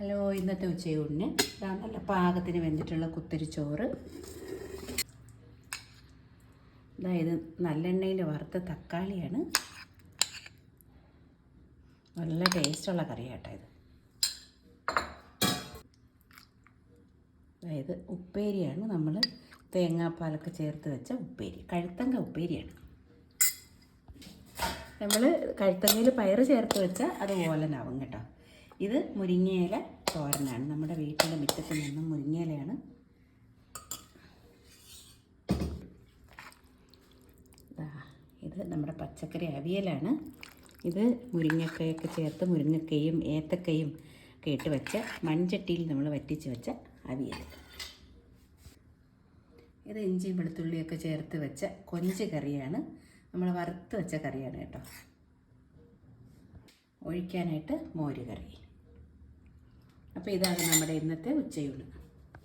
Hello, ഇന്നത്തെ ഉച്ചയൂണിന് നല്ല പാകത്തിന് വെന്തിട്ടുള്ള കുത്തരിച്ചോറ്, അതായത് നല്ലെണ്ണയിൽ വറുത്ത തക്കാളിയാണ്. നല്ല ടേസ്റ്റുള്ള കറിയാട്ടോ ഇത്. അതായത് ഉപ്പേരിയാണ്, നമ്മൾ തേങ്ങാപ്പാലൊക്കെ ചേർത്ത് വെച്ച ഉപ്പേരി, കഴുത്തങ്ക ഉപ്പേരിയാണ്. നമ്മൾ കഴുത്തങ്ങയിൽ പയറ് ചേർത്ത് വെച്ചാൽ അത് ഓലനാവും കേട്ടോ. ഇത് മുരിങ്ങയില തോരനാണ്. നമ്മുടെ വീട്ടിൻ്റെ മുറ്റത്ത് നിന്നും മുരിങ്ങയിലയാണ്. ഇത് നമ്മുടെ പച്ചക്കറി അവിയലാണ്. ഇത് മുരിങ്ങക്കയൊക്കെ ചേർത്ത് മുരിങ്ങക്കയും ഏത്തക്കയും ഒക്കെ ഇട്ട് വെച്ച മൺചട്ടിയിൽ നമ്മൾ വറ്റിച്ച് വെച്ച അവിയൽ. ഇത് ഇഞ്ചി വെളുത്തുള്ളിയൊക്കെ ചേർത്ത് വെച്ച കൊഞ്ച് കറിയാണ്. നമ്മൾ വറുത്ത് വെച്ച കറിയാണ് കേട്ടോ. ഒഴിക്കാനായിട്ട് മോര് കറി. അപ്പോൾ ഇതാണ് നമ്മുടെ ഇന്നത്തെ ഉച്ചയൂണ്.